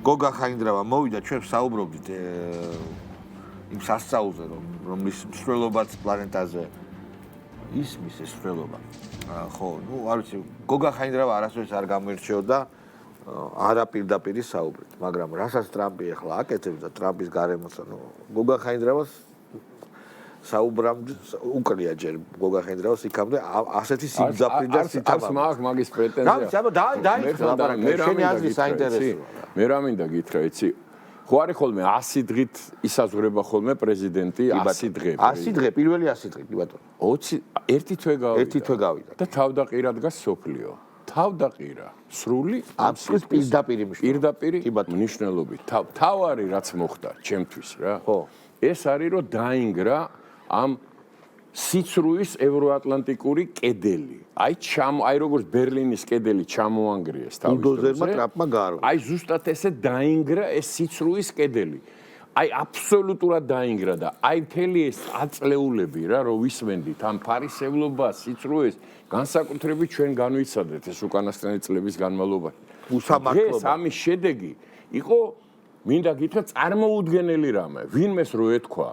გოგა ხაინდრავა მოვიდა ჩვენ საუბრობდით იმ სასწაულზე რომლის მსვლელობაც პლანეტაზე ისმის ეს მსვლელობა ხო ნუ არ ვიცი გოგა ხაინდრავა არასდროს არ გამოირჩეოდა არა პირდაპირ საუბრით მაგრამ რასაც ტრამპი ახლა აკეთებს და ტრამპის გარემოცა ნუ გოგა ხაინდრავას საუბრამდე უკრია ჯერ გოგა ხაინდრავას იქამდე ასეთი სიმძაფრი და სიტამა აქვს მაგის პრეტენზია დაიწყო შენი აზრი საინტერესოა მე რა მინდა გითხრა იცი ხო არის ხოლმე 100 დღით ისაზღვრება ხოლმე პრეზიდენტი 100 დღე 100 დღე პირველი 100 დღე კი ბატონო 20 ერთი თვე გავიდა და თავდაყირა დგას სოფლიო თავდაყირა სრული აბსოლუტ პირდაპირი მნიშვნელობით თავარი რაც მოხდა ჩემთვის რა ხო ეს არის რომ დაინგრა ამ სიცრუის ევროატლანტიკური კედელი აი როგორც ბერლინის კედელი ჩამოანგრიეს თავის ბულდოზერმა ტრამპმა გაარღვია აი ზუსტად ესე დაინგრა ეს სიცრუის კედელი აი აბსოლუტურად დაინგრა და აი მთელი ეს აწლეულები რა რომ ვისმენდით ამ ფარისევლობას სიცრუეს განსაკუთრებით ჩვენ განვიცადეთ ეს უკანასკნელი წლების განმავლობაში უსამართლობა ეს ამის შედეგი იყო მინდა გითხრა წარმოუდგენელი რამე ვინმეს რო ეთქვა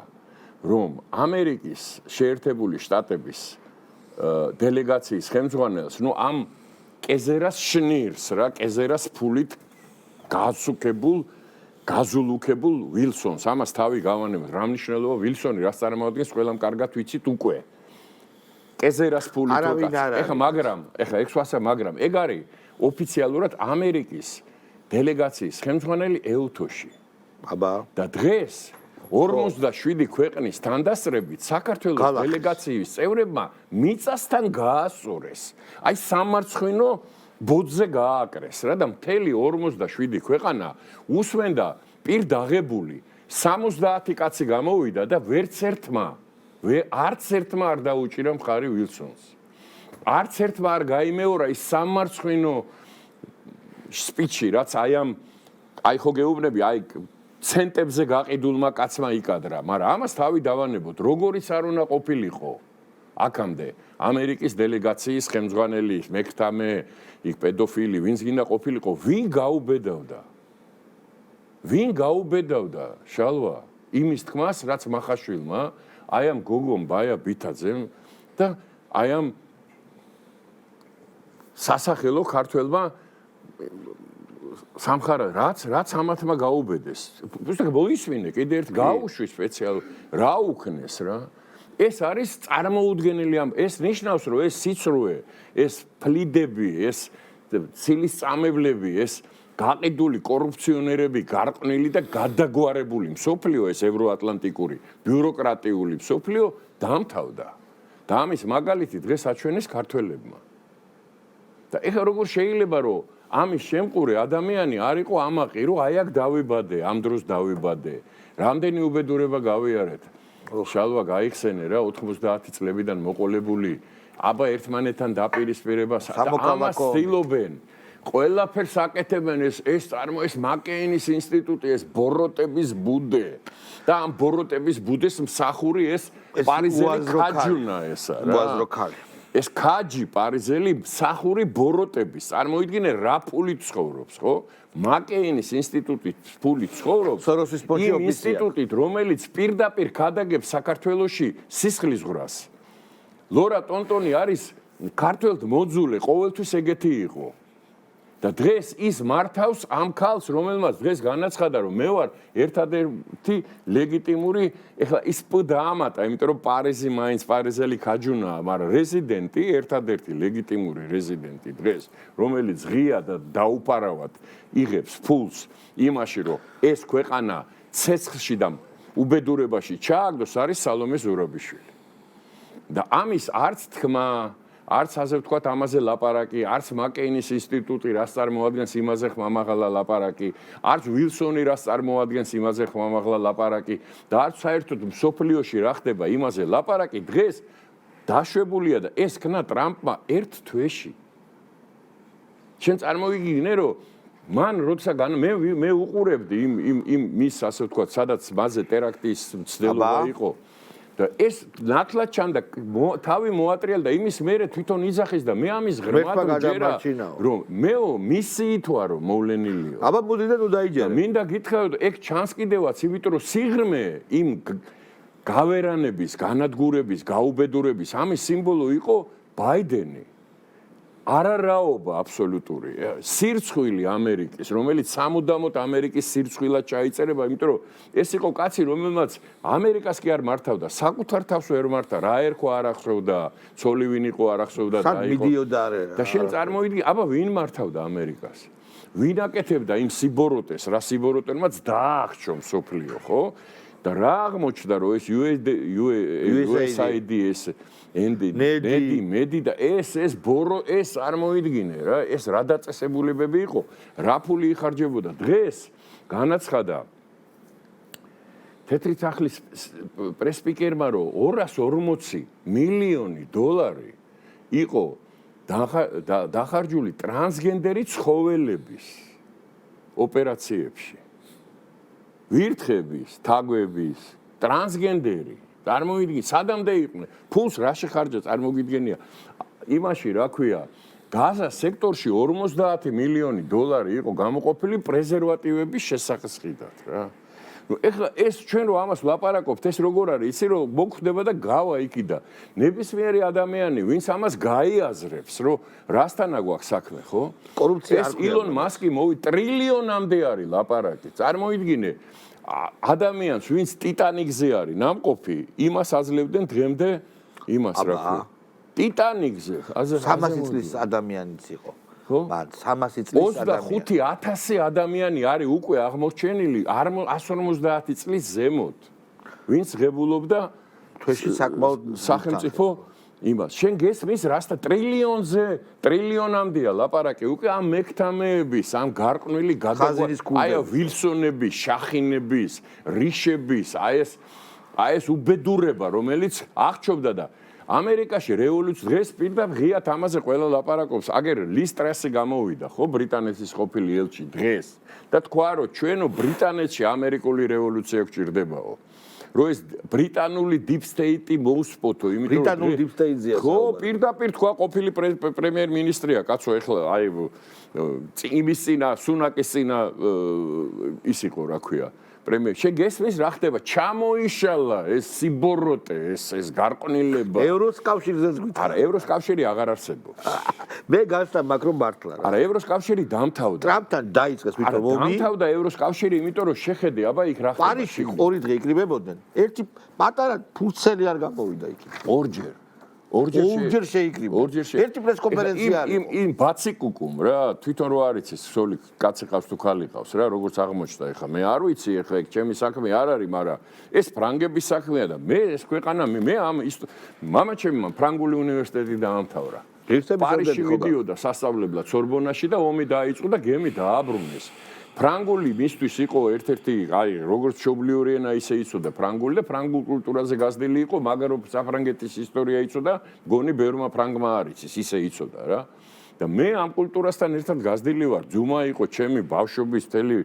რომ ამერიკის შეერთებული შტატების დელეგაციის ხელმძღვანელს ნუ ამ კეზერას შნირს რა კეზერას ფულით გაზულუქებულ ვილსონს ამას თავი გავანებოთ რა მნიშვნელობა ვილსონი რას წარმოადგენს ყველამ კარგად ვიცით უკვე კეზერას ფულით ეხა მაგრამ ეხა ექვსვასა მაგრამ ეგ არის ოფიციალურად ამერიკის დელეგაციის ხელმძღვანელი ეუთოში აბა და დღეს 47 ქვეყნის თანდასწრებით საქართველოს დელეგაციის წევრებმა მიწასთან გაასწორეს. აი სამარცხვინო ბოძზე გააკრეს რა და მთელი 47 ქვეყანა უსმენდა პირდაღებული 70 კაცი გამოვიდა და არც ერთმა არ დაუჭირა მხარი ვილსონს. არც ერთმა არ გაიმეორა ის სამარცხვინო სპიჩი რაც აი ხო გეუბნები აი ცენტებზე გაყიდულმა კაცმა იკადრა, მაგრამ ამას თავი დავანებოთ, როგორიც არ უნდა ყოფილიყო. აქამდე ამერიკის დელეგაციის ხელმძღვანელი, მექთამე, იქ პედოფილი, ვინც გინდა ყოფილიყო, ვინ გაუბედავდა, შალვა, იმის თქმას, რაც მახაშვილმა, აი ამ გოგომ ბაია ბითაძემ და აი ამ სასახელო ქართველმა სამხარა რაც ამათმა გაუბედეს. ზუსტად მოისმინე, კიდე ერთ გაუშვი სპეციალ რა უქნეს რა. ეს არის წარმოუდგენელი ეს ნიშნავს რომ ეს სიცრუე, ეს ფლიდები, ეს ცილისწამებლები, ეს გაყიდული კორუფციონერები, გარყვნილი და გადაგვარებული მსოფლიო ეს ევროატლანტიკური ბიუროკრატიული მსოფლიო დამთავრდა. და ამის მაგალითი დღეს აჩვენეს ქართველებმა. და ეხლა როგორ შეიძლება რომ ამის შემყური ადამიანი არ იყო ამაყი, რომ აი აქ დავიბადე, ამ დროს დავიბადე. რამდენი უბედურება გავიარეთ. შალვა გაიხსენე რა 90 წლებიდან მოყოლებული, აბა ერთმანეთთან დაპირისპირებას და ამას ცდილობენ. ყველაფერს აკეთებენ ეს მაკეინის ინსტიტუტი, ეს ბოროტების ბუდე. და ამ ბოროტების ბუდეს მსახური ეს პარიზელი ქაჯუნა ესა რა. უაზრო ქალი. ეს ქაჯი პარიზელი მსახური ბოროტების წარმოიდგინე რა ფულით ცხოვრობს ხო მაკეინის ინსტიტუტით ფულით ცხოვრობს სოროსის პონჩი ოფიცია ინსტიტუტით რომელიც პირდაპირ ქადაგებს საქართველოში სისხლის ღრას ლორა ტონტონი არის ქართველთ მოძულე ყოველთვის ეგეთი იყო და დღეს ის მართავს ამ ქალს რომელმაც დღეს განაცხადა რომ მე ვარ ერთადერთი ლეგიტიმური ეხლა ის დაამატა იმიტომ რომ პარიზი მაინც პარიზელი ქაჯუნაა მაგრამ რეზიდენტი ერთადერთი ლეგიტიმური რეზიდენტი დღეს რომელიც ღია და დაუფარავად იღებს ფულს იმაში რომ ეს ქვეყანა ცეცხლში და უბედურებაში ჩააგდოს არის სალომე ზურაბიშვილი და ამის არც თქმა არც ასე ვთქვათ ამაზე ლაპარაკი, არც მაკეინის ინსტიტუტი რას წარმოადგენს იმაზე ხმამაღლა ლაპარაკი, არც ვილსონი რას წარმოადგენს იმაზე ხმამაღლა ლაპარაკი და არც საერთოდ მსოფლიოში რა ხდება იმაზე ლაპარაკი დღეს დაშვებულია და ეს ქნა ტრამპმა ერთ თვეში. შენ წარმოვიდგინე რომ მან როცა მე უყურებდი იმ მის ასე ვთქვათ სადაც მასზე ტერაქტის მცდელობა იყო და ეს ნათლად ჩანდა თავი მოატრიალ და იმის მერე თვითონ იძახის და მე ამის ღრმად ვჯერა რომ მეო მისიით ვარ რომ მოვლენილიო აბა მოდი და ნუ დაიჯერე მინდა გითხრათ ეგ ჩანს კიდევაც იმიტომ რომ სიღრმე იმ გავერანების განადგურების გაუბედურების ამის სიმბოლო იყო ბაიდენი არარაობა აბსოლუტური სირცხვილი ამერიკის რომელიც სამუდამოდ ამერიკის სირცხვილად ჩაიწერება იმიტომ რომ ეს იყო კაცი რომელმაც ამერიკას კი არ მართავდა საკუთარ თავს ვერ მართა რა ერქვა არ ახსოვდა ცოლი ვინ იყო არ ახსოვდა და მიდიოდა და შენ წარმოვიდგინე აბა ვინ მართავდა ამერიკას ვინ აკეთებდა იმ სიბოროტეს რა სიბოროტელმაც დაახჩო მსოფლიო ხო და რა აღმოჩნდა რომ ეს USAID ეს ნედი და ეს ბორო ეს არ მოიდგინე რა ეს რა დაწესებულებები იყო რა ფული იხარჯებოდა დღეს განაცხადა თეთრი სახლის პრესპიკერმა რომ 240 მილიონი დოლარი იყო დახარჯული ტრანსგენდერი ცხოველების ოპერაციებში ვირთხების, თაგვების, ტრანსგენდერი, წარმოვიდგინე, სადამდე იყვნენ, ფულს რა შეხარჯა, წარმოგიდგენია. იმაში რა ქვია, გაზა სექტორში 50 მილიონი დოლარი იყო გამოყოფილი პრეზერვატივების შესახსხიდად, რა. ნუ ეხლა ეს ჩვენ რო ამას ვლაპარაკობთ, ეს როგორ არის, იცი რომ მოგხვდება და გავა იქიდან. ნებისმიერი ადამიანი, ვინც ამას გაიაზრებს, რომ რასთანა გვაქვს საქმე, ხო? კორუფცია ეს ილონ მასკი ტრილიონამდე არის ლაპარაკი. წარმოიდგინე ადამიანს, ვინც ტიტანიკზე არის ნამყოფი, იმას აძლევდნენ დღემდე იმას რა ქვია. ტიტანიკზე 300 წლის ადამიანიც იყო. ხო? მათ 300 წლის ადამიანი. 25,000 ადამიანი არის უკვე აღმორჩენილი 150 წლის ზემოთ. ვინც ღებულობდა თვეში საკმაოდ სახელმწიფო იმას. შენ გესმის რასთან ტრილიონამდეა ლაპარაკი უკვე ამ მექთამეების, ამ გარყვნილი აი ვილსონების, შახინების, რიშების, აი ეს უბედურება, რომელიც აღჩობდა და ამერიკაში რევოლუცია დღეს პირდაპირ ღიათ ამაზე ყველა ლაპარაკობს. აგერ ლის ტრასი გამოვიდა, ხო, ბრიტანეთის ყოფილი ელჩი დღეს და თქვა, რომ ჩვენო ბრიტანეთში ამერიკული რევოლუცია გჭირდებაო. რომ ეს ბრიტანული deep state-ი მოუსპოთო, იმიტომ რომ ბრიტანული deep state-ზეა. ხო, პირდაპირ თქვა ყოფილი პრემიერ-მინისტრია, კაცო, ეხლა აი იმის წინა, სუნაკის წინა ის იყო, რა ქვია. პრემიერ შენ გესმის რა ხდება ჩამოიშალა ეს სიბოროტე ეს გარყვნილება ევროს კავშირზეც გვითხრა არა ევროს კავშირი აღარ არსებობს მე გასწა მაკრონ მართლა რა არა ევროს კავშირი დამთავრდა ტრამპთან დაიწყეს ვითომ ომი დამთავრდა ევროს კავშირი იმიტომ რომ შეხედე აბა იქ რა ხდება პარიზში ორი დღე იკრიბებოდნენ ერთი პატარა ფურცელი არ გამოვიდა იქ ორჯერ შეიკრიბა ერთი პრესკონფერენცია იმ ბაციკუკუმ რა თვითონ რო არ იცის სოლი კაცი ყავს თუ ხალი ყავს რა როგორც აღმოჩნდა ეხა მე არ ვიცი ეხა ეგ ჩემი საქმე არ არის მაგრამ ეს ფრანგების საქმეა და მე ეს ქვეყანა მე ამ მამაჩემმა ფრანგული უნივერსიტეტი დაამთავრა პარიზში მიდიოდა სასწავლებლად სორბონაში და ომი დაიწყო და გემი დააბრუნეს ფრანგული მისთვის იყო ერთ-ერთი აი როგორც მშობლიური ენა ისე იცოდა ფრანგული და ფრანგულ კულტურაზე გაზრდილი იყო მაგრამ რომ საფრანგეთის ისტორია იცოდა გონი ბევრმა ფრანგმა არ იცის ისე იცოდა რა და მე ამ კულტურასთან ერთად გაზრდილი ვარ ძუმა იყო ჩემი ბავშვობის მთელი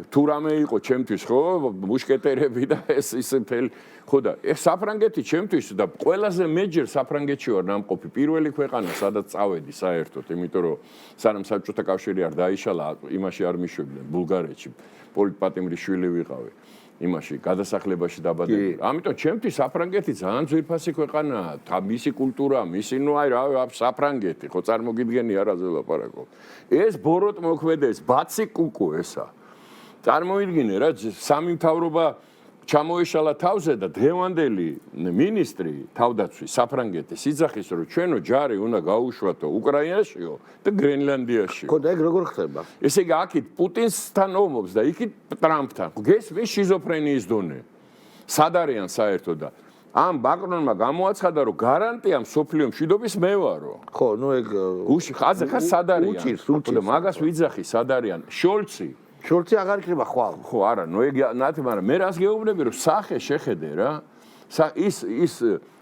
თუ რამე იყო ჩემთვის ხო მუშკეტერები და ეს მთელი ხო და ეს საფრანგეთი ჩემთვის და ყველაზე მეჯერ საფრანგეთში ვარ ნამყოფი პირველი ქვეყანა სადაც წავედი საერთოდ იმიტომ რომ სანამ საბჭოთა კავშირი არ დაიშალა იმაში არ მიშვებდნენ ბულგარეთში პოლიტპატიმრის შვილი ვიყავი იმაში გადასახლებაში დაბადებული. ამიტომ ჩემთვის საფრანგეთი ძალიან ძვირფასი ქვეყანაა. მისი კულტურა, მისი ნუ აი რა საფრანგეთი, ხო წარმოგიდგენი არაზე ლაპარაკობ. ეს ბოროტ მოქმედეს, ბაცი კუკუ ესა. წარმოიდგინე რა სამი მთავრობა ჩამოეშალა თავზე და დღევანდელი მინისტრი თავდაცვის საფრანგეთის იძახის რომ ჩვენო ჯარი უნდა გაუშვათო უკრაინაშიო და გრენლანდიაშიო. ხო და ეგ როგორ ხდება? ესე იგი აქეთ პუტინსთან ომობს და იქით ტრამპთან. გესმის შიზოფრენიის დონე. სად არიან საერთოდ და ამ ბაკრონმა გამოაცხადა რომ გარანტია მსოფლიო მშვიდობის მე ვარო. ხო, ნუ ეგ ხაზი ხარ სად არიან? და მაგას ვიძახი სად არიან? შოლცი აღარ იქნება ხვალ. ხო, არა, ნუ ეგ ნათი, მაგრამ მე რას გეუბნები რომ სახე შეხედე რა.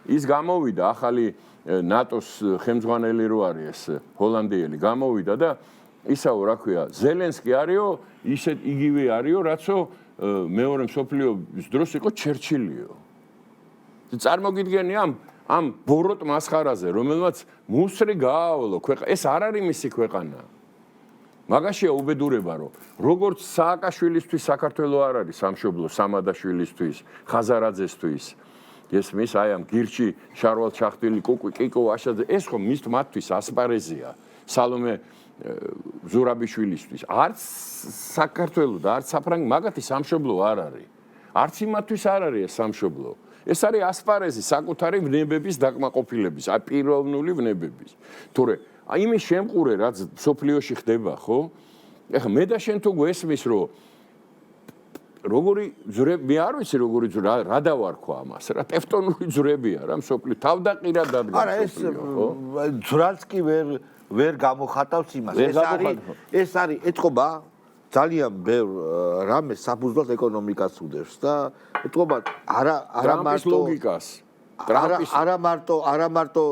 ის გამოვიდა ახალი ნატოს ხელმძღვანელი რო არის ეს ჰოლანდიელი გამოვიდა და ისაო რა ქვია, ზელენსკი არისო, ისეთ იგივე არისო, რაცო მეორე მსოფლიოს დროს იყო ჩერჩილიო. წარმოგიდგენი ამ ბოროტ მასხარაზე, რომელმაც მუსრი გააავლო ქვეყანა, ეს არ არის მისი ქვეყანა. მაგაშია უბედურება, რომ როგორც სააკაშვილისთვის საქართველოს არ არის სამშობლო, სამადაშვილისთვის, ხაზარაძესთვის, ესმის აი ამ გირჩი, შარვალ ჩახტილი, კიკო აშაძე, ეს ხომ მათთვის ასპარეზია, სალომე ზურაბიშვილისთვის. არც საქართველოს და არც საფრანგეთის მაგათი სამშობლო არ არის. არც იმათთვის არ არის ეს სამშობლო. ეს არის ასპარეზი საკუთარი ვნებების დაკმაყოფილების, აი პიროვნული ვნებების. თორე იმის შემყურე, რაც სოფლიოში ხდება, ხო? ეხლა მე და შენ თუ გვესმის, რომ როგორი ძრები, მე არ ვიცი როგორი რა დავარქვა ამას, რა ტევტონური ძრებია რა სოფლიო, თავდაყირა დადგა. არა, ეს ძრალს კი ვერ გამოხატავს იმას. ეს არის ეთყობა ძალიან ბევრ რამეს საფუძვლად ეკონომიკას უდევს და ეთყობა არა მარტო ლოგიკას. არა მარტო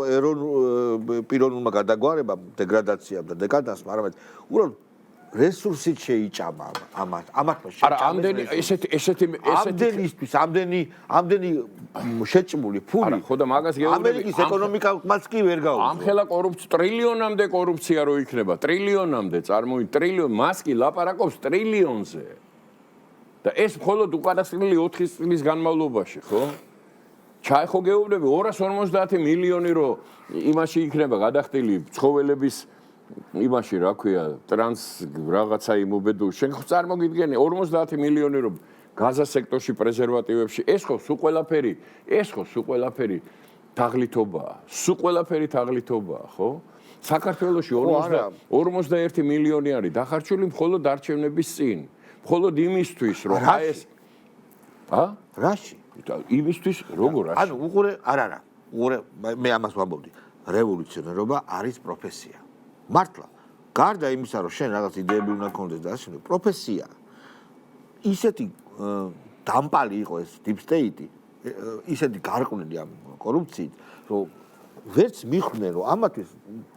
პიროვნულმა გადაგვარებამ, დეგრადაციამ და დეკადანსმა, არამედ უბრალოდ რესურსით შეიჭამა ამათმა შეჭამა. არა, ამდენი ამდენისთვის, ამდენი შეჭმული ფული. არა, ხო და მაგას გეუბნები. ამერიკის ეკონომიკამაც კი ვერ გაუძლო. ამხელა ტრილიონამდე კორუფცია რო იქნება, ტრილიონამდე ტრილიონ, მას კი ლაპარაკობს ტრილიონზე. და ეს მხოლოდ უკანასკნელი 4 წლის განმავლობაში, ხო? ჩაიხო გეუბნები 250 მილიონი რო იმაში იქნება გადახდილი ცხოველების იმაში რა ქვია ტრანს რაღაცა იმობედო შენ ხო წარმოგიდგენი 50 მილიონი რო გაზა სექტორში პრეზერვატივებში ეს ხო სულ ყველაფერი თაღლითობაა სულ ყველაფერი თაღლითობაა ხო საქართველოში 51 მილიონი არის დახარჯული მხოლოდ არჩევნების წინ მხოლოდ იმისთვის რომ აი ეს რაში იმისთვის როგორ რაში ანუ უყურე არა მე ამას ვამბობდი რევოლუციონერობა არის პროფესია მართლა გარდა იმისა რომ შენ რაღაც იდეები უნდა გქონდეს და ასე პროფესია ისეთი დამპალი იყო ეს deep state ისეთი გარყვნილი ამ კორუფციით რომ ვერც მიხვდნენ რომ ამათვის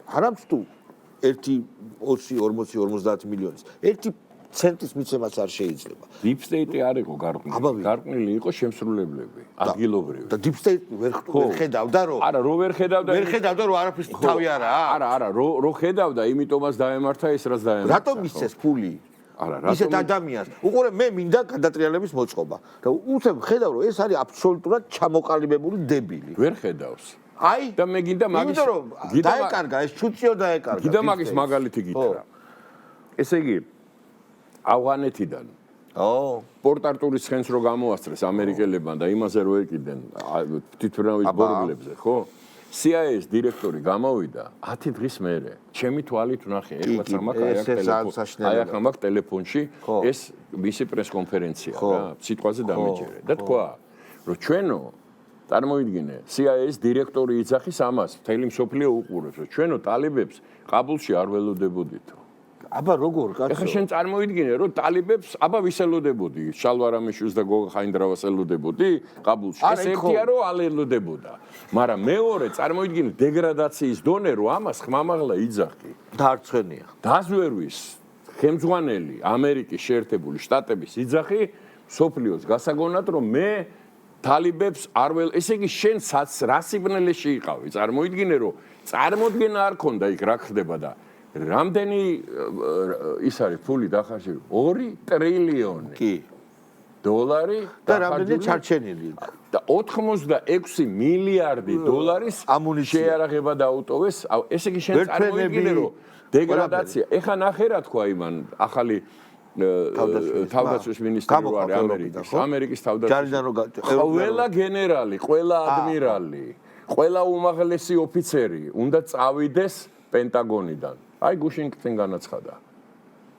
არამც თუ 1 20 40 50 მილიონის 1 ცენტის მიცემაც არ შეიძლება. Deep state არ იყო გარყვნილი. გარყვნილი იყო შემსრულებლები, ადგილობრივი. და deep state ვერ ხედავდა რომ არა, რო ვერ ხედავდა რომ არაფრის თავი არა. არა, რო ხედავდა, იმიტომაც დაემართა ეს რაც დაემართა. რატომ მისცეს ფული? არა, რატომ ისეთ ადამიანს. უყურე მე მინდა გადატრიალების მოწყობა. და უცებ ხედავ რომ ეს არის აბსოლუტურად ჩამოყალიბებული დებილი. ვერ ხედავს. აი და მე გინდა მაგის დაეკარგა ეს ჩუციო დაეკარგა. გინდა მაგის მაგალითი გითხრა. ესე იგი ავღანეთიდან პორტ-არტურის ცხენს რო გამოასწრეს ამერიკელებმა და იმაზე რო ეკიდნენ თვითმფრინავის ბორბლებზე, ხო? CIA-ის დირექტორი გამოვიდა 10 დღის მერე. ჩემი თვალით ვნახე, ეხლაც აი ახლა მაგ ტელეფონში ეს მისი პრესკონფერენცია რა, სიტყვაზე დამეჯერე. და თქვა, რომ ჩვენო წარმოვიდგინე, CIA-ის დირექტორი იძახის ამას, მთელი მსოფლიო უყურებს, რომ ჩვენო ტალიბებს ყაბულში არ ველოდებოდითო. აბა როგორ კაცო? ეხლა შენ წარმოიდგინე რომ ტალიბებს აბა ვისელოდებოდი, შალვარამიშვილს და გოგა ხაინდრავას ელოდებოდი ყაბულში. ეს ერთია რომ ალელოდებოდა. მაგრამ მეორე წარმოიდგინე დეგრადაციის დონე რომ ამას ხმამაღლა იძახი. დაარცვენია. დაზვერვის ხელმძღვანელი ამერიკის შეერთებული შტატების იძახი სოფლიოს გასაგონად რომ მე ტალიბებს არ վել ესე იგი შენ რა სიბნელეში იყავი წარმოიდგინე რომ წარმოდგენა არ ქონდა იქ რა ხდება და რამდენი ის არის ფული დახარჯული 2 ტრილიონი კი დოლარი და რამდენი ჩარჩენილი და 86 მილიარდი დოლარის შეარაღება დაუტოვეს ესე იგი შენ წარმოიდგინე რომ დეგრადაცია ეხა ნახე რა თქვა იმან ახალი თავდაცვის მინისტრი რო არის ამერიკის თავდაცვის ყველა გენერალი ყველა ადმირალი ყველა უმაღლესი ოფიცერი უნდა წავიდეს პენტაგონიდან აი გუშინგტონ განაცხადა.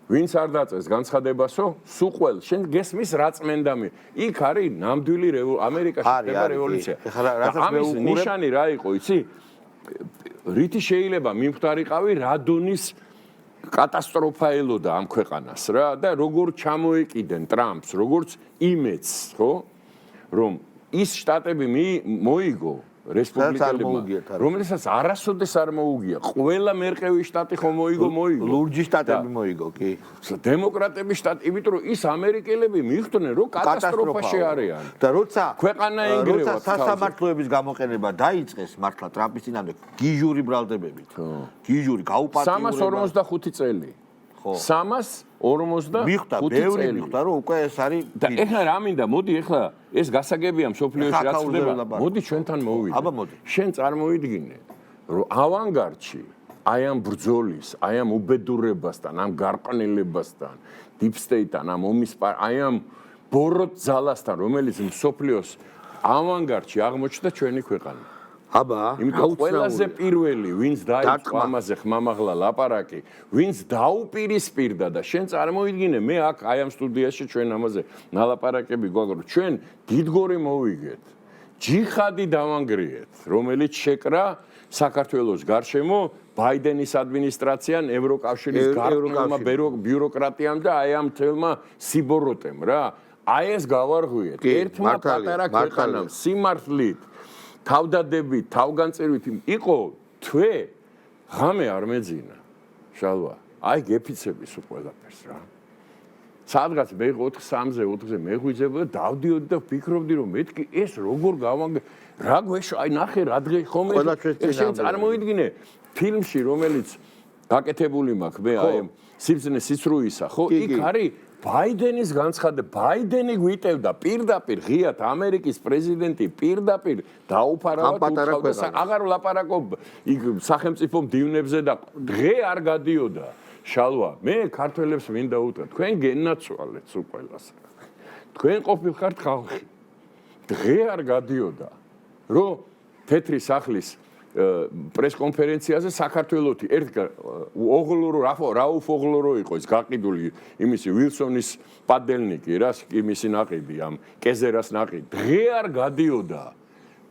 ვინც არ დაწეს განცხადებასო, სულ ყველ შენ გესმის რა წმენდამი. იქ არის ნამდვილი ამერიკაში ხდება რევოლუცია. ამის ნიშანი რა იყო, იცი? რითი შეიძლება მიმხდარიყავი რადონის კატასტროფა ელოდა ამ ქვეყანას რა და როგორ ჩამოეკიდენ ტრამპს, როგორც იმედს, ხო? რომ ის შტატები მოიგო რესპუბლიკელებმა, რომელსაც არასოდეს არ მოუგია. ყველა მერყევი შტატი ხომ მოიგო. ლურჯი შტატები მოიგო, კი. დემოკრატების შტატი, იმიტომ რომ ის ამერიკელები მიხვდნენ, რომ კატასტროფაში არიან. და როცა ქვეყანა ენგრევა სასამართლოების გამოყენება დაიწყეს მართლა ტრამპის წინამდე გიჟური ბრალდებებით. გიჟური გაუპატიურება 345 წელი. 345 მიხვდა, ბევრი მიხვდა, რომ უკვე ეს არის და ეხლა რა მინდა, მოდი ეხლა ეს გასაგებია მსოფლიოში რაც ხდება. მოდი ჩვენთან მოვიდე. აბა მოდი. შენ წარმოიდგინე, რომ ავანგარდში აი ამ ბრძოლის, აი ამ უბედურებასთან, ამ გარყვნილებასთან, deep state-თან, ამ ომის აი ამ ბოროტ ძალასთან, რომელიც მსოფლიოს ავანგარდში აღმოჩნდა ჩვენი ქვეყანა. აბა, იმიტომ ყველაზე პირველი, ვინც დაიწყო ამაზე ხმამაღლა ლაპარაკი, ვინც დაუპირისპირდა და შენ წარმოიდგინე, მე აქ აი ამ სტუდიაში ჩვენ ამაზე ნალაპარაკები გვაქვს, ჩვენ დიდგორი მოვიგეთ. ჯიხადი დავანგრიეთ, რომელიც შეკრა საქართველოს გარშემო ბაიდენის ადმინისტრაციამ, ევროკავშირის გარყვნილმა ბიუროკრატიამ და აი ამ თელმა სიბოროტემ რა. აი ეს გავარღვიეთ. ერთმა პატარა ქვეყანამ სიმართლით თავდადებით, თავგანწირვით იყო თვე ღამე არ მეძინა. შალვა, აი გეფიცების უყველაფერს რა. სადღაც მე 4-3-ზე 4-ზე მეღვიძებოდა და დავდიოდი და ვფიქრობდი რომ მეთქი ეს როგორ გავანგე რა გვეშო აი ნახე რა დღე ხომ ეს წარმოიდგინე ფილმში რომელიც გაკეთებული მაქვს მე აი სიბზნე სიცრუისა ხო იქ არის ბაიდენის განცხადება ბაიდენი გვიტევდა პირდაპირ ღიათ ამერიკის პრეზიდენტი პირდაპირ დაუფარავად უხავდა აღარ ვლაპარაკობ იქ სახელმწიფო მდივნებზე და დღე არ გადიოდა შალვა მე ქართველებს მინდა უთხრა თქვენ გენაცვალეთ სულ ყველას თქვენ ყოფილხართ ხალხი დღე არ გადიოდა რომ თეთრი სახლის პრესკონფერენციაზე საქართველოსი ერთ ოღლურო რაუფ ოღლურო იყო ის გაყიდული იმისი ვილსონის პადელნიკი რა იმისი ნაყიდი ამ კეზერას ნაყიდი დღე არ გადიოდა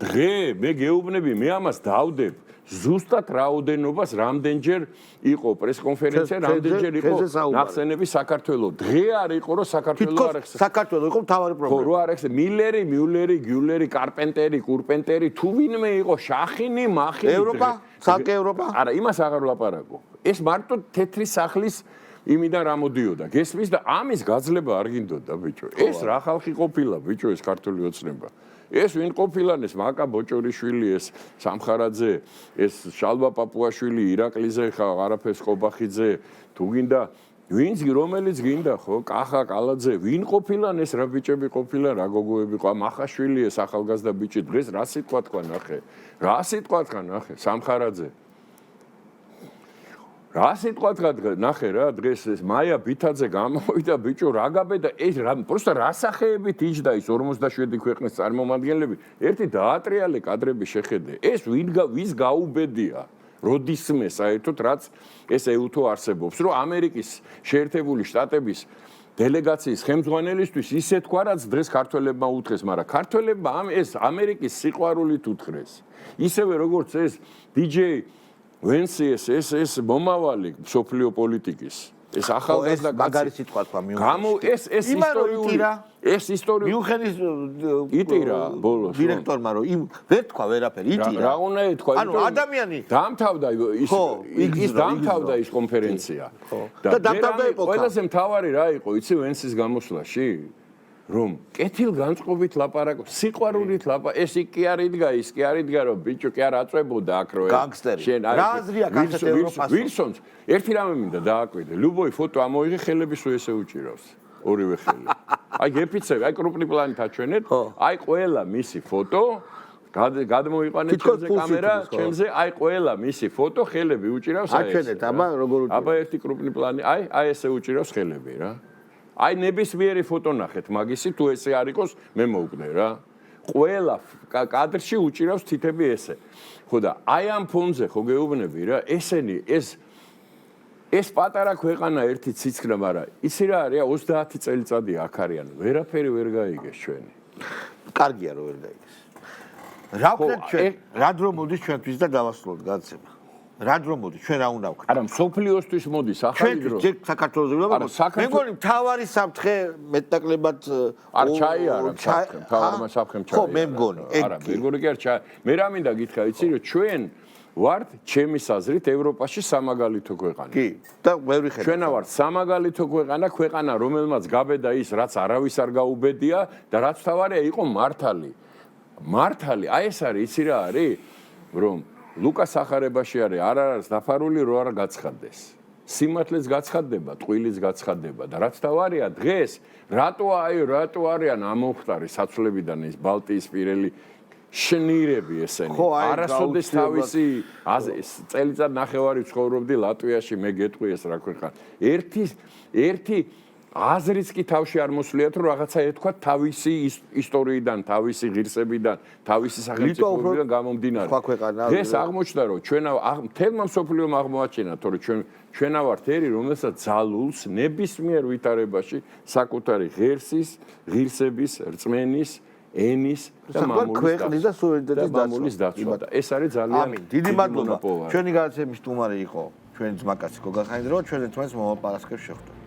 დღე მე გეუბნები მე ამას დავდებ ზუსტად რაოდენობას რამდენჯერ იყო პრესკონფერენცია რამდენჯერ იყო ნახსენები საქართველოს დღე არ იყო რომ საქართველოს არ ეხსნა საქართველოს იყო მთავარი პრობლემა ხო რო არ ეხსნა მილერი მიულერი გიულერი კარპენტერი კურპენტერი თუ ვინმე იყო შახინი მახინი ევროპა სალკე ევროპა არა იმას აღარ ვლაპარაკო ეს მარტო თეთრი სახლის იმიდან რა მოდიოდა გესმის და ამის გაძლება არ გინდოდა ბიჭო ეს რა ხალხი ყოფილა ბიჭო ეს ქართული ოცნება ეს ვინ ყოფილან ეს მაკა ბოჭორიშვილი ეს სამხარაძე ეს შალვა პაპუაშვილი ირაკლიზე ხა არაფერს ყობახიძე თუ გინდა ვინც რომელიც გინდა ხო კახა კალაძე ვინ ყოფილან ეს რა ბიჭები ყოფილან რა გოგოები ყვა მახაშვილი ეს ახალგაზრდა ბიჭი დღეს რა სიტყვა თქვა ნახე რა სიტყვა თქვა ნახე სამხარაძე რა სიტყვა თქვა ნახე რა დღეს ეს მაია ბითაძე გამოვიდა ბიჭო რა გაბედა ეს რა პროსტა რა სახეებით იჯდა ის 57 ქვეყნის წარმომადგენლები ერთი დაატრიალე კადრები შეხედე ეს ვის გაუბედია როდისმე საერთოდ რაც ეს ეუთო არსებობს რომ ამერიკის შეერთებული შტატების დელეგაციის ხელმძღვანელისთვის ისე თქვა რაც დღეს ქართველებმა უთხრეს მაგრამ ქართველებმა ეს ამერიკის სიყვარულით უთხრეს ისევე როგორც ეს DJ ვენსი ეს მომავალი სოფლიო პოლიტიკის ეს ახალგაზრდა მაგარი სიტყვა თქვა გამო ეს ისტორიული მიუხედის იტირა ბოლოს დირექტორმა რომ იმ ვერ თქვა ვერაფერი იტირა რა უნდა ეთქვა ანუ ადამიანი დამთავრდა ის დამთავრდა ის კონფერენცია და დამთავრდა ეპოქა ყველაზე მთავარი რა იყო იცი ვენსის გამოსვლაში რომ კეთილგანწყობით ლაპარაკო სიყვარულით ეს კი არ იდგა ის კი არ იდგა რომ ბიჭო კი არ აწვებოდა აქ რო განგსტერი რა აზრია კაცეთ ევროპას ვილსონს ერთი რამე მინდა დააკვირდე ლუბოი ფოტო ამოიღე ხელები სულ ესე უჭირავს ორივე ხელი აი გეფიცები აი კრუპნი პლანით აჩვენეთ აი ყველა მისი ფოტო გადმოიყვანეთ ჩემზე კამერა ჩემზე აი ყველა მისი ფოტო ხელები უჭირავს აი აჩვენეთ აბა როგორ უჭირავს აბა ერთი კრუპნი პლანი აი ესე უჭირავს ხელები რა აი ნებისმიერი ფოტო ნახეთ მაგისი თუ ესე არ იყოს მე მოვკდე რა ყველა კადრში უჭირავს თითები ესე ხო და აი ამ ფონზე ხო გეუბნები რა ესენი ეს პატარა ქვეყანა ერთი ციცქნა მაგრამ იცი რა არის 30 წელიწადი აქ არიან ვერაფერი ვერ გაიგეს ჩვენი კარგია რომ ვერ გაიგეს რა ვქნათ ჩვენ რა დრო მოდის ჩვენთვის და გავასრულოთ გაცემა რა დრო მოდი ჩვენ რა უნდა ვქნათ არა მსოფლიოსთვის მოდის ახალი დრო ჩვენ საქართველოს არა, ვიღებთ მე მგონი მთავარი საფრთხე მეტნაკლებად არ ჩაიარა მთავარმა საფრთხემ ჩაიარა ხო მე მგონი არა მე მგონი კი არ ჩაი მე რა მინდა გითხრა იცი რომ ჩვენ ვართ ჩემის აზრით ევროპაში სამაგალითო ქვეყანა კი და ბევრი ხედავ ჩვენა ვართ სამაგალითო ქვეყანა რომელმაც გაბედა ის რაც არავის არ გაუბედია და რაც თავარია იყო მართალი აი ეს არის იცი რა არის რომ ლუკას ახარებაში არის არ არის დაფარული რო არ გაცხადდეს სიმართლეც გაცხადდება ტყვილიც გაცხადდება და რაც თავარია დღეს რატო არიან ამოხტარი საცვლებიდან ის ბალტიის პირელი შნირები ესენი არასოდეს თავისი წელიწად ნახევარი ცხოვრობდი ლატვიაში მე გეტყვი ეს რა ქვეყანა ერთი აზრიც კი თავში არ მოსვლიათ რომ რაღაცა ეთქვა თავისი ისტორიიდან თავისი ღირსებიდან თავისი სახელმწიფოებიდან გამომდინარე დღეს აღმოჩნდა რომ ჩვენა მთელმა მსოფლიომ აღმოაჩინა თორე ჩვენა ვართ ერი რომელსაც ძალულს ნებისმიერ ვითარებაში საკუთარი ღირსების რწმენის ენის და მამულის დაცვა და ეს არის ძალიან დიდი მადლობა ჩვენი გადაცემის სტუმარი იყო ჩვენი ძმაკაცი გოგა ხაინდრო ჩვენ ერთმანეთს მომაპარასკევს შეხვდებით